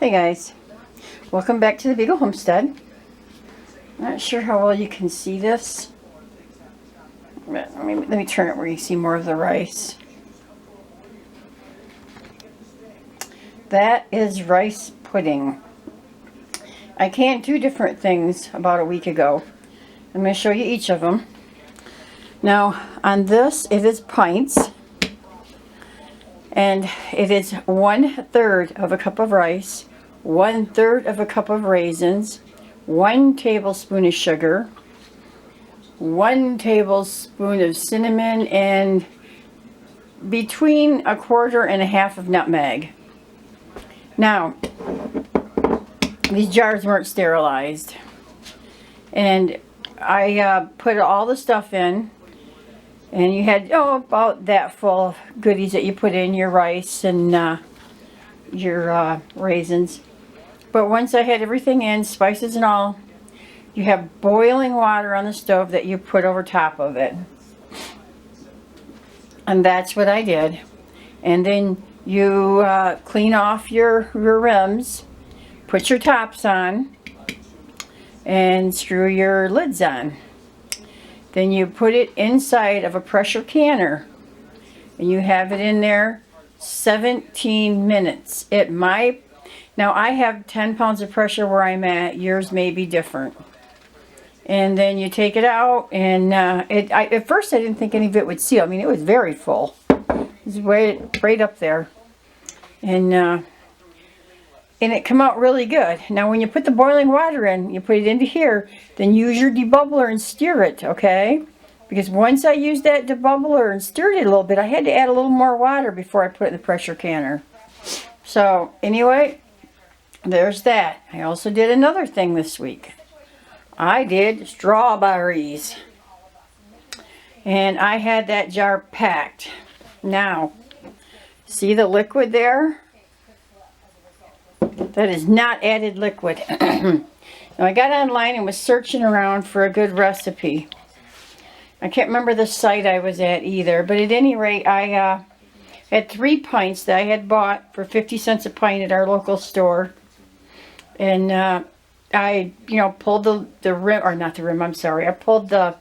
Hey guys, welcome back to the Beagle Homestead. Not sure how well you can see this, but let me turn it where you see more of the rice. That is rice pudding. I canned two different things about a week ago. I'm going to show you each of them. Now on this it is pints, and it is 1/3 of a cup of rice, 1/3 of a cup of raisins, 1 tablespoon of sugar, 1 tablespoon of cinnamon, and between 1/4 and 1/2 of nutmeg. Now, these jars weren't sterilized, and I put all the stuff in, and you had about that full of goodies that you put in, your rice and your raisins. But once I had everything in, spices and all, you have boiling water on the stove that you put over top of it. And that's what I did. And then you clean off your rims, put your tops on, and screw your lids on. Then you put it inside of a pressure canner, and you have it in there 17 minutes. Now I have 10 pounds of pressure where I'm at. Yours may be different. And then you take it out, and at first I didn't think any of it would seal. I mean, it was very full. It was right up there. And it come out really good. Now when you put the boiling water in, you put it into here, then use your debubbler and stir it, okay? Because once I used that debubbler and stirred it a little bit, I had to add a little more water before I put it in the pressure canner. So anyway, there's that. I also did another thing this week. I did strawberries. And I had that jar packed. Now, see the liquid there? That is not added liquid. Now I got online and was searching around for a good recipe. I can't remember the site I was at either, but at any rate, I had 3 pints that I had bought for 50 cents a pint at our local store. And I, pulled the rim, or not the rim, I'm sorry. I pulled the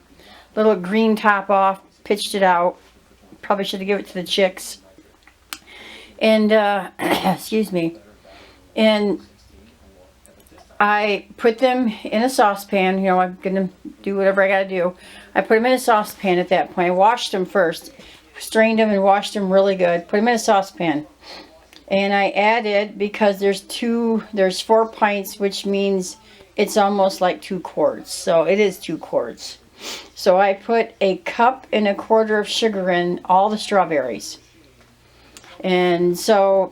little green top off, pitched it out. Probably should have given it to the chicks. And, excuse me. And I put them in a saucepan. I'm going to do whatever I got to do. I put them in a saucepan at that point. I washed them first. Strained them and washed them really good. Put them in a saucepan. And I added, because there's 4 pints, which means it's almost like 2 quarts. So it is 2 quarts. So I put 1.25 cups of sugar in all the strawberries. And so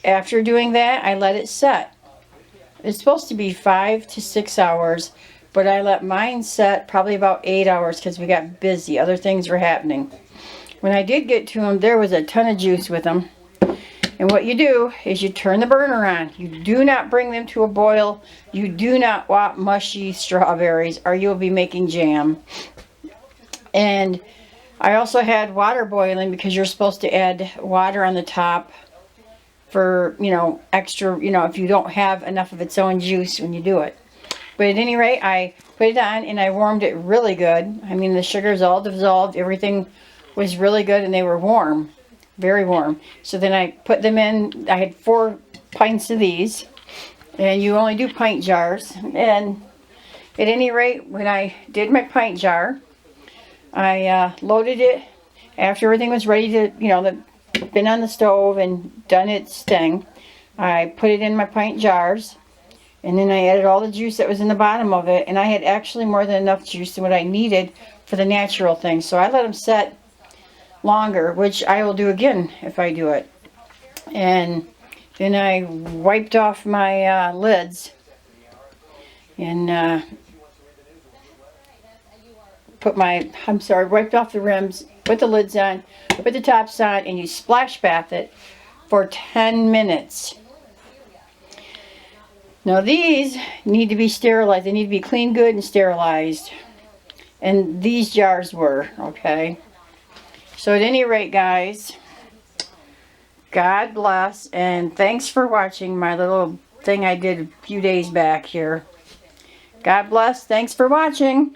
after doing that, I let it set. It's supposed to be 5 to 6 hours, but I let mine set probably about 8 hours because we got busy. Other things were happening. When I did get to them, there was a ton of juice with them. And what you do is you turn the burner on. You do not bring them to a boil. You do not want mushy strawberries, or you'll be making jam. And I also had water boiling, because you're supposed to add water on the top for, extra, if you don't have enough of its own juice when you do it. But at any rate, I put it on and I warmed it really good. I mean, the sugar's all dissolved. Everything was really good, and they were warm. Very warm. So then I put them in. I had 4 pints of these, and you only do pint jars. And at any rate, when I did my pint jar, I loaded it after everything was ready to, been on the stove and done its thing. I put it in my pint jars, and then I added all the juice that was in the bottom of it, and I had actually more than enough juice than what I needed for the natural thing. So I let them set longer, which I will do again if I do it. And then I wiped off my lids and wiped off the rims, put the lids on, put the tops on, and you splash bath it for 10 minutes. Now these need to be sterilized. They need to be cleaned good and sterilized. And these jars were, okay? So at any rate, guys, God bless, and thanks for watching my little thing I did a few days back here. God bless. Thanks for watching.